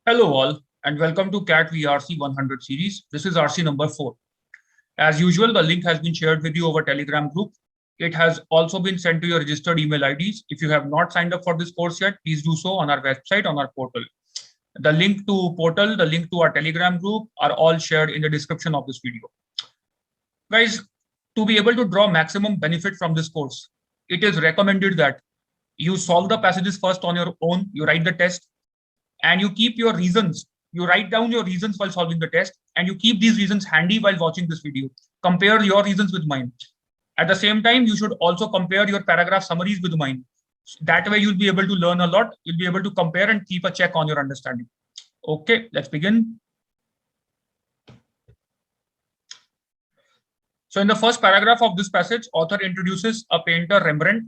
Hello all and welcome to CAT VRC 100 series. This is RC number 4. As usual, the link has been shared with you over Telegram group. It has also been sent to your registered email IDs. If you have not signed up for this course yet, please do so on our website, on our portal. The link to portal, the link to our Telegram group are all shared in the description of this video. Guys, to be able to draw maximum benefit from this course, it is recommended that you solve the passages first on your own, you write the test, and you keep your reasons. You write down your reasons while solving the test, and you keep these reasons handy while watching this video. Compare your reasons with mine. At the same time, you should also compare your paragraph summaries with mine. That way, you'll be able to learn a lot. You'll be able to compare and keep a check on your understanding. Okay, let's begin. So in the first paragraph of this passage, author introduces a painter, Rembrandt,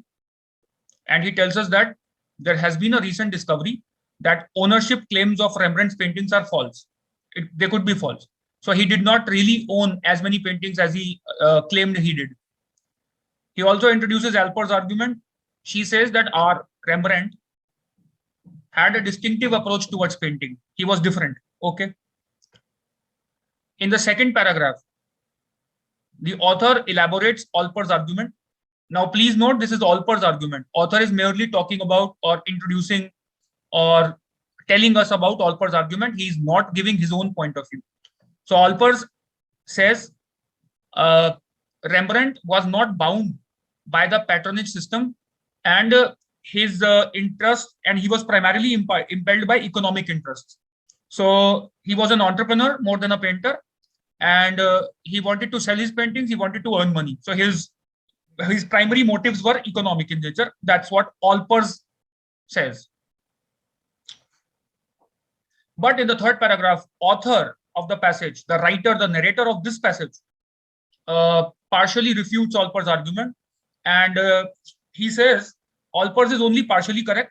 and he tells us that there has been a recent discovery that ownership claims of Rembrandt's paintings are false. They could be false. So he did not really own as many paintings as he claimed he did. He also introduces Alper's argument. She says that our Rembrandt had a distinctive approach towards painting. He was different. Okay. In the second paragraph, the author elaborates Alper's argument. Now, please note, this is Alper's argument. Author is merely talking about or introducing or telling us about Alper's argument. He is not giving his own point of view. So Alper says Rembrandt was not bound by the patronage system and his interest, and he was primarily impelled by economic interests. So he was an entrepreneur more than a painter, and he wanted to sell his paintings. He wanted to earn money. So his primary motives were economic in nature. That's what Alper says. But in the third paragraph, author of the passage, the writer, the narrator of this passage, partially refutes Alper's argument. And he says Alper is only partially correct.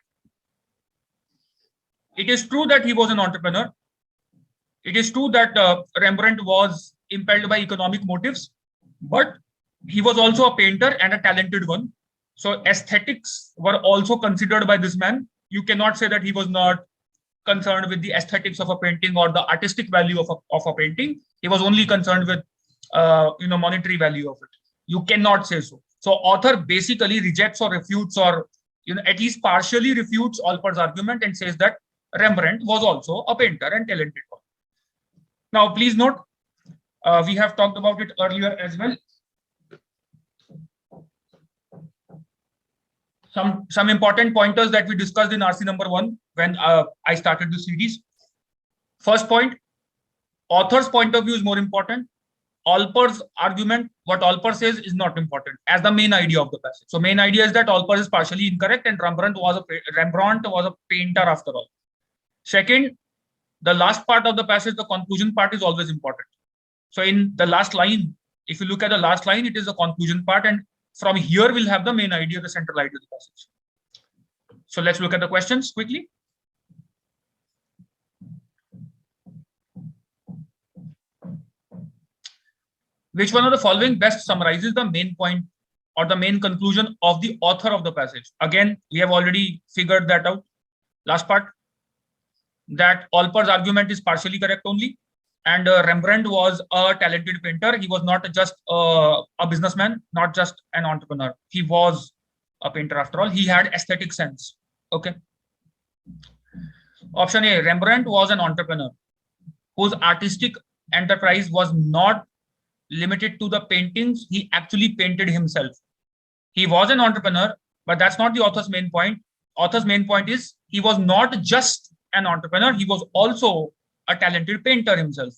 It is true that he was an entrepreneur. It is true that Rembrandt was impelled by economic motives, but he was also a painter and a talented one. So aesthetics were also considered by this man. You cannot say that he was not concerned with the aesthetics of a painting or the artistic value of a painting. He was only concerned with monetary value of it. You cannot say so. So author basically rejects or refutes or at least partially refutes Alper's argument and says that Rembrandt was also a painter and talented one. Now, please note, we have talked about it earlier as well. Some important pointers that we discussed in RC number 1 when I started the series. First point, author's point of view is more important. Alper's argument, what Alper says, is not important as the main idea of the passage. So main idea is that Alper is partially incorrect and Rembrandt was a painter after all. Second, the last part of the passage, the conclusion part, is always important. So in the last line, if you look at the last line, it is the conclusion part, and from here we'll have the main idea, the central idea of the passage. So let's look at the questions quickly. Which one of the following best summarizes the main point or the main conclusion of the author of the passage? Again, we have already figured that out. Last part, that Alper's argument is partially correct only. And Rembrandt was a talented painter. He was not just a businessman, not just an entrepreneur. He was a painter after all. He had aesthetic sense. Okay. Option A, Rembrandt was an entrepreneur whose artistic enterprise was not limited to the paintings he actually painted himself. He was an entrepreneur, but that's not the author's main point. Author's main point is he was not just an entrepreneur. He was also a talented painter himself.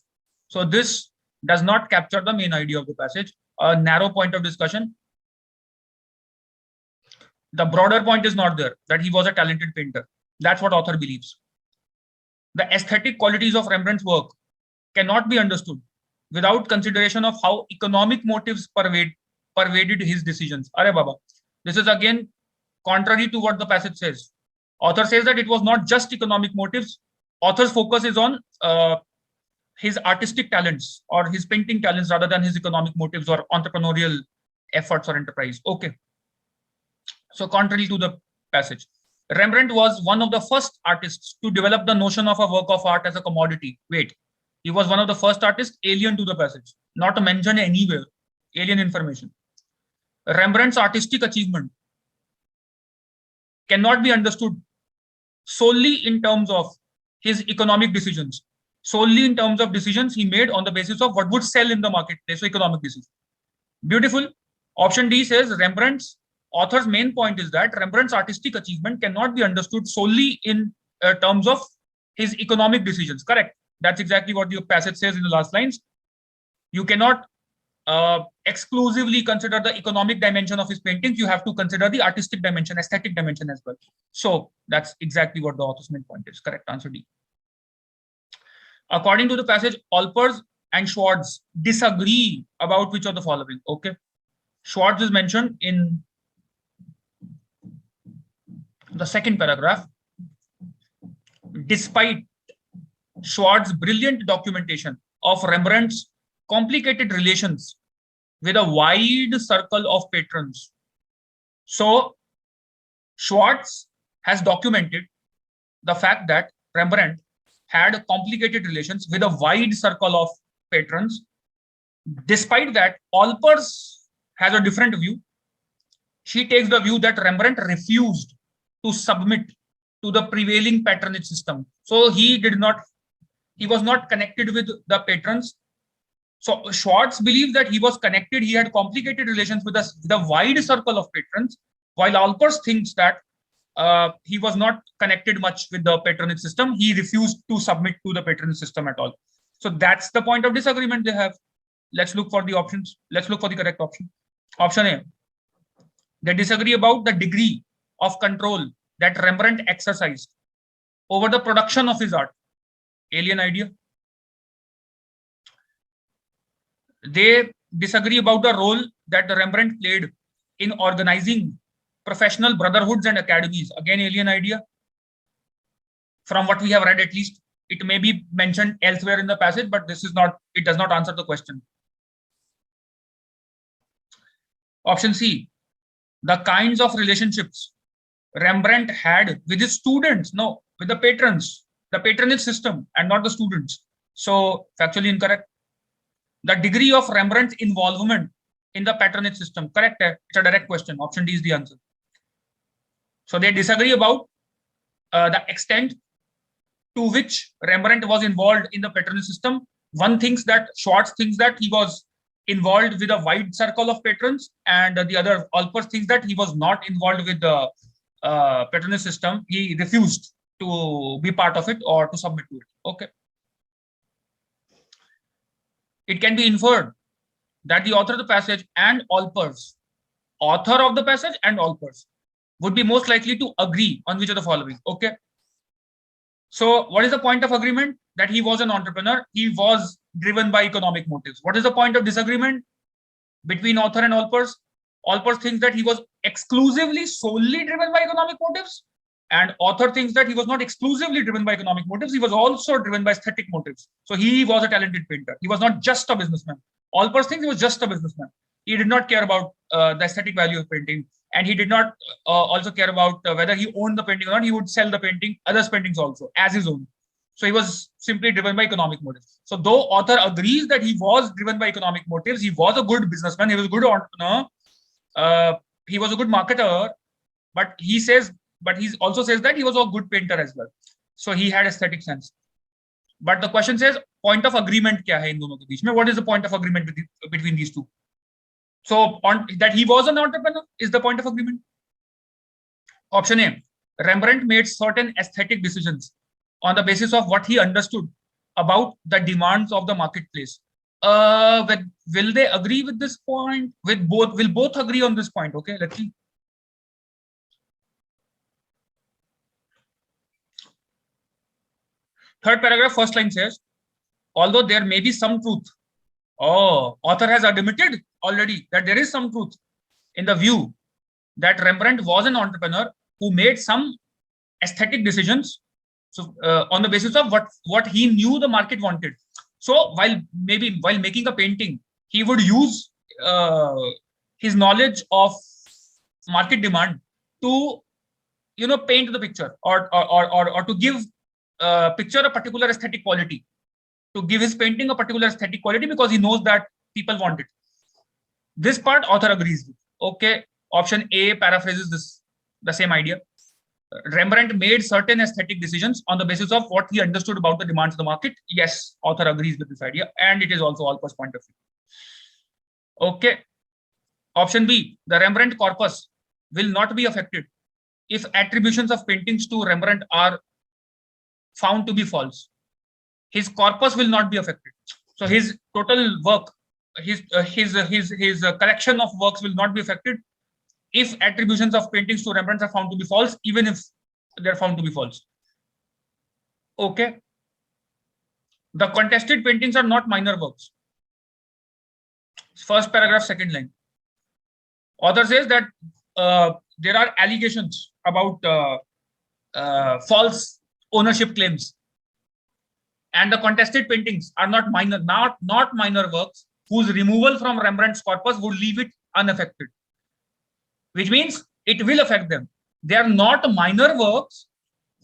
So this does not capture the main idea of the passage. A narrow point of discussion. The broader point is not there, that he was a talented painter. That's what author believes. The aesthetic qualities of Rembrandt's work cannot be understood without consideration of how economic motives pervaded his decisions. Arey Baba, this is again contrary to what the passage says. Author says that it was not just economic motives. Author's focus is on his artistic talents or his painting talents rather than his economic motives or entrepreneurial efforts or enterprise. Okay. So contrary to the passage. Rembrandt was one of the first artists to develop the notion of a work of art as a commodity. Wait, he was one of the first artists alien to the passage, not mentioned anywhere, alien information. Rembrandt's artistic achievement cannot be understood solely in terms of his economic decisions, solely in terms of decisions he made on the basis of what would sell in the marketplace, so economic decisions. Beautiful. Option D says Rembrandt's author's main point is that Rembrandt's artistic achievement cannot be understood solely in terms of his economic decisions. Correct. That's exactly what the passage says in the last lines. You cannot exclusively consider the economic dimension of his paintings. You have to consider the artistic dimension, aesthetic dimension as well. So that's exactly what the author's main point is. Correct answer D. According to the passage, Olpers and Schwartz disagree about which of the following. Okay. Schwartz is mentioned in the second paragraph. Despite Schwartz's brilliant documentation of Rembrandt's complicated relations with a wide circle of patrons. So Schwartz has documented the fact that Rembrandt had complicated relations with a wide circle of patrons. Despite that, Olpers has a different view. She takes the view that Rembrandt refused to submit to the prevailing patronage system. So he was not connected with the patrons. So Schwartz believed that he was connected, he had complicated relations with the wide circle of patrons, while Olpers thinks that he was not connected much with the patronage system. He refused to submit to the patronage system at all. So that's the point of disagreement they have. Let's look for the options. Let's look for the correct option. Option A. They disagree about the degree of control that Rembrandt exercised over the production of his art. Alien idea. They disagree about the role that the Rembrandt played in organizing professional brotherhoods and academies. Again, alien idea. From what we have read, at least, it may be mentioned elsewhere in the passage, but this is not, it does not answer the question. Option C. The kinds of relationships Rembrandt had with his students, no, with the patrons, the patronage system, and not the students. So, factually incorrect. The degree of Rembrandt's involvement in the patronage system, correct? It's a direct question. Option D is the answer. So they disagree about the extent to which Rembrandt was involved in the patronage system. One thinks that Schwartz thinks that he was involved with a wide circle of patrons, and the other Olpers thinks that he was not involved with the patronage system. He refused to be part of it or to submit to it. Okay. It can be inferred that the author of the passage and Olpers, author of the passage and Olpers, would be most likely to agree on which of the following. Okay. So what is the point of agreement? That he was an entrepreneur. He was driven by economic motives. What is the point of disagreement between author and Olpers? Olpers thinks that he was exclusively, solely driven by economic motives. And author thinks that he was not exclusively driven by economic motives. He was also driven by aesthetic motives. So he was a talented painter. He was not just a businessman. Olpers thinks he was just a businessman. He did not care about the aesthetic value of painting. And he did not also care about whether he owned the painting or not. He would sell the painting, others' paintings also, as his own. So he was simply driven by economic motives. So though author agrees that he was driven by economic motives, he was a good businessman, he was a good entrepreneur, he was a good marketer, but he also says that he was a good painter as well. So he had aesthetic sense. But the question says, point of agreement kya hai in dono ke beech mein? What is the point of agreement between these two? So that he was an entrepreneur is the point of agreement. Option A. Rembrandt made certain aesthetic decisions on the basis of what he understood about the demands of the marketplace. Will they agree with this point? Will both agree on this point? Okay, let's see. Third paragraph, first line says, although there may be some truth. Oh, author has admitted already that there is some truth in the view that Rembrandt was an entrepreneur who made some aesthetic decisions. So on the basis of what he knew the market wanted. So while making a painting, he would use his knowledge of market demand to paint the picture or to give picture a particular aesthetic quality, to give his painting a particular aesthetic quality because he knows that people want it. This part author agrees with. Okay, option A paraphrases this, the same idea. Rembrandt made certain aesthetic decisions on the basis of what he understood about the demands of the market. Yes, author agrees with this idea, and it is also Olper's point of view. Okay. Option B, the Rembrandt corpus will not be affected if attributions of paintings to Rembrandt are found to be false. His corpus will not be affected. So his total work, his collection of works will not be affected if attributions of paintings to Rembrandt are found to be false, even if they're found to be false. Okay. The contested paintings are not minor works. First paragraph, second line. Author says that there are allegations about false ownership claims, and the contested paintings are not minor works whose removal from Rembrandt's corpus would leave it unaffected, which means it will affect them. They are not minor works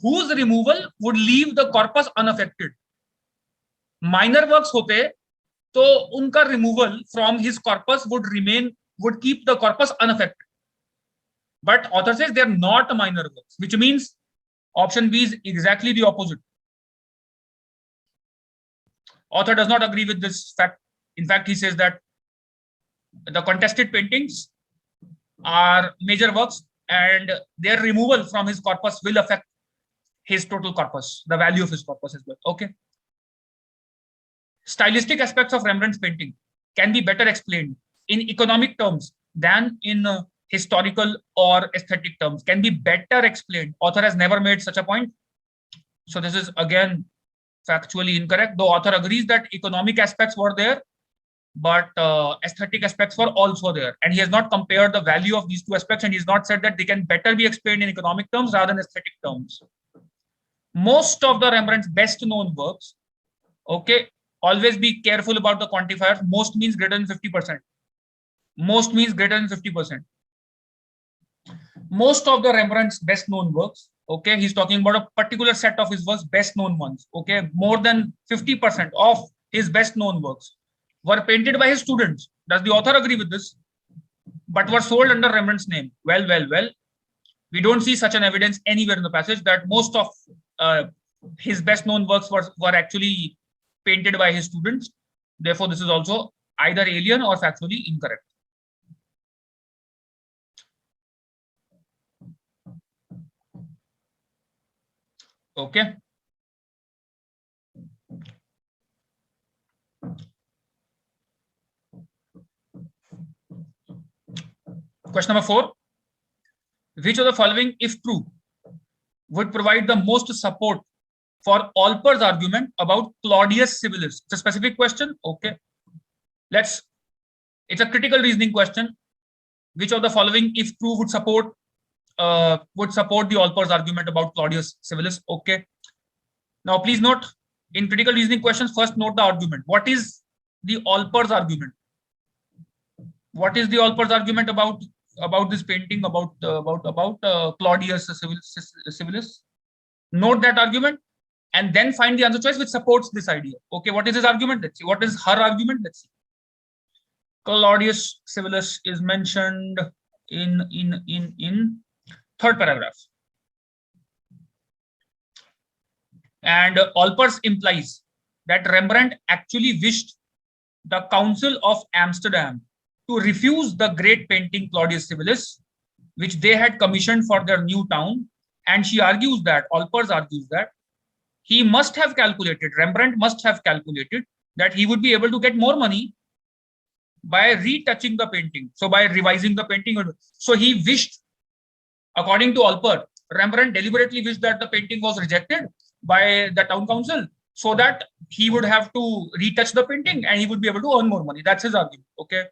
whose removal would leave the corpus unaffected. Minor works hote to unka removal from his corpus would keep the corpus unaffected. But author says they are not minor works, which means option B is exactly the opposite. Author does not agree with this fact. In fact, he says that the contested paintings are major works and their removal from his corpus will affect his total corpus, the value of his corpus as well. Okay. Stylistic aspects of Rembrandt's painting can be better explained in economic terms than in historical or aesthetic terms. Can be better explained. Author has never made such a point. So this is again factually incorrect. Though author agrees that economic aspects were there, but aesthetic aspects were also there. And he has not compared the value of these two aspects, and he's not said that they can better be explained in economic terms rather than aesthetic terms. Most of the Rembrandt's best known works, okay, always be careful about the quantifiers. Most means greater than 50%. Most means greater than 50%. Most of the Rembrandt's best known works, okay, he's talking about a particular set of his works, best known ones, okay, more than 50% of his best known works were painted by his students. Does the author agree with this? But were sold under Rembrandt's name. Well. We don't see such an evidence anywhere in the passage that most of his best known works were actually painted by his students. Therefore, this is also either alien or factually incorrect. Okay. Question number 4. Which of the following, if true, would provide the most support for Olper's argument about Claudius Civilis? It's a specific question. Okay. It's a critical reasoning question. Which of the following, if true, would support the Olper's argument about Claudius Civilis? Okay. Now, please note, in critical reasoning questions, first note the argument. What is the Olper's argument? What is the Olper's argument about this painting, about Claudius Civilis? Note that argument and then find the answer choice which supports this idea. Okay, what is his argument? Let's see. What is her argument? Let's see. Claudius Civilis is mentioned in third paragraph. And Olpers implies that Rembrandt actually wished the Council of Amsterdam to refuse the great painting Claudius Civilis, which they had commissioned for their new town. And she argues that, Olpers argues that, he must have calculated, Rembrandt must have calculated that he would be able to get more money by retouching the painting. So by revising the painting. So he wished, according to Olper, Rembrandt deliberately wished that the painting was rejected by the town council so that he would have to retouch the painting and he would be able to earn more money. That's his argument. Okay.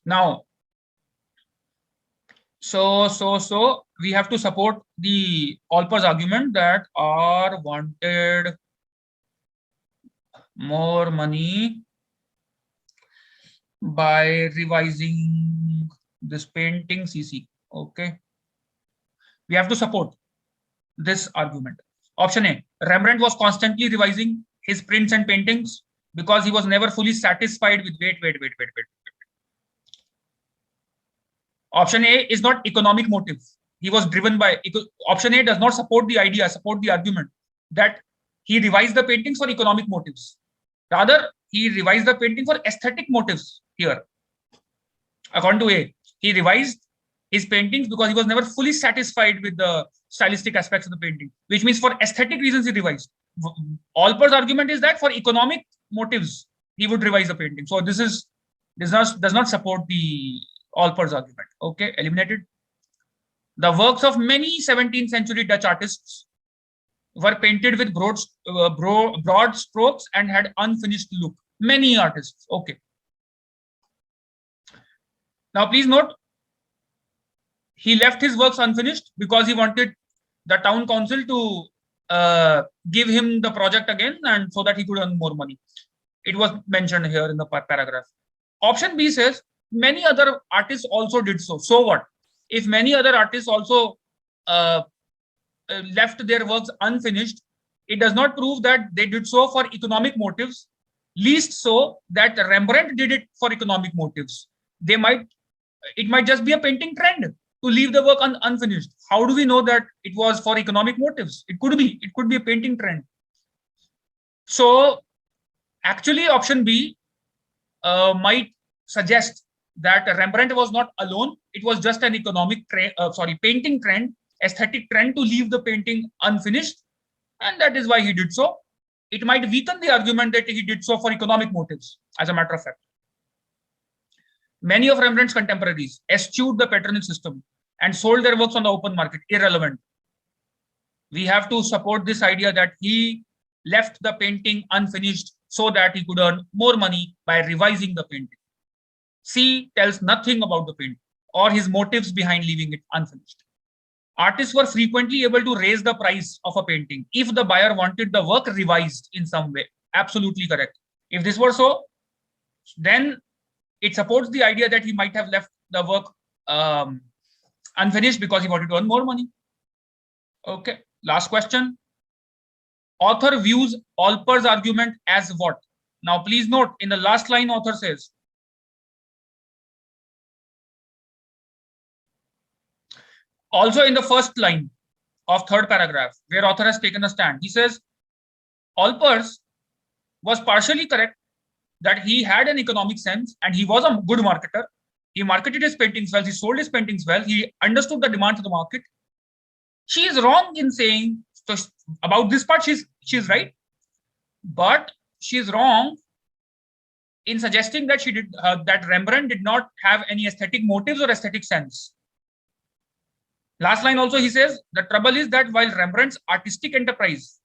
Now, so we have to support the Olper's argument that R wanted more money by revising this painting CC. Okay. We have to support this argument. Option A, Rembrandt was constantly revising his prints and paintings because he was never fully satisfied with, wait. Option A is not economic motive. He was driven by, option A does not support the idea, support the argument that he revised the paintings for economic motives. Rather, he revised the painting for aesthetic motives here. According to A, he revised his paintings because he was never fully satisfied with the stylistic aspects of the painting, which means for aesthetic reasons he revised. Alper's argument is that for economic motives, he would revise the painting. So this does not support the Alper's argument. Okay, eliminated. The works of many 17th century Dutch artists were painted with broad strokes and had unfinished look. Many artists. Okay. Now, please note, he left his works unfinished because he wanted the town council to give him the project again, and so that he could earn more money. It was mentioned here in the paragraph. Option B says many other artists also did so. So what? If many other artists also left their works unfinished, it does not prove that they did so for economic motives, least so that Rembrandt did it for economic motives. It might just be a painting trend to leave the work unfinished. How do we know that it was for economic motives? It could be a painting trend. So actually option B might suggest that Rembrandt was not alone. It was just an painting trend, aesthetic trend to leave the painting unfinished, and that is why he did so. It might weaken the argument that he did so for economic motives, as a matter of fact. Many of Rembrandt's contemporaries eschewed the patronage system and sold their works on the open market. Irrelevant. We have to support this idea that he left the painting unfinished so that he could earn more money by revising the painting. C tells nothing about the painting or his motives behind leaving it unfinished. Artists were frequently able to raise the price of a painting if the buyer wanted the work revised in some way. Absolutely correct. If this were so, then it supports the idea that he might have left the work unfinished because he wanted to earn more money. Okay, last question. Author views Alper's argument as what? Now, please note, in the last line, author says, also in the first line of third paragraph, where author has taken a stand, he says, Alper's was partially correct that he had an economic sense and he was a good marketer. He marketed his paintings well, he sold his paintings well, he understood the demands of the market. She is wrong in saying, so about this part, she's right, but she is wrong in suggesting that that Rembrandt did not have any aesthetic motives or aesthetic sense. Last line also he says, the trouble is that while Rembrandt's artistic enterprise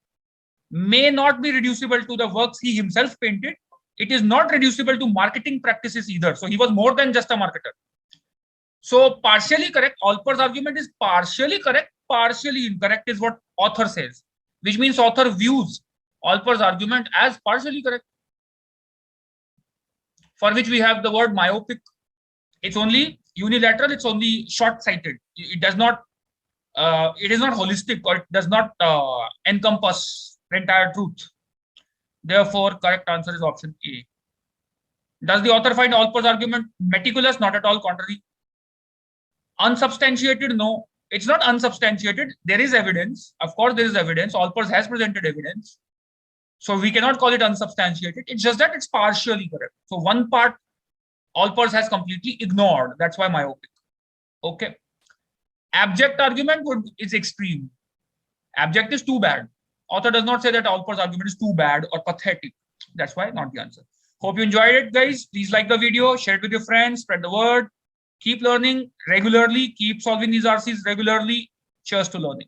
may not be reducible to the works he himself painted, it is not reducible to marketing practices either. So he was more than just a marketer. So partially correct, Alper's argument is partially correct, partially incorrect is what author says, which means author views Alper's argument as partially correct, for which we have the word myopic. It's only unilateral, it's only short-sighted. It is not holistic, or it does not encompass the entire truth. Therefore, correct answer is option A. Does the author find Alper's argument meticulous? Not at all, contrary. Unsubstantiated? No, it's not unsubstantiated. There is evidence. Of course, there is evidence. Alper's has presented evidence. So we cannot call it unsubstantiated. It's just that it's partially correct. So one part Alper's has completely ignored. That's why myopic. Okay. Abject argument is extreme. Abject is too bad. Author does not say that Alper's argument is too bad or pathetic. That's why not the answer. Hope you enjoyed it, guys. Please like the video, share it with your friends, spread the word. Keep learning regularly. Keep solving these RCs regularly. Cheers to learning.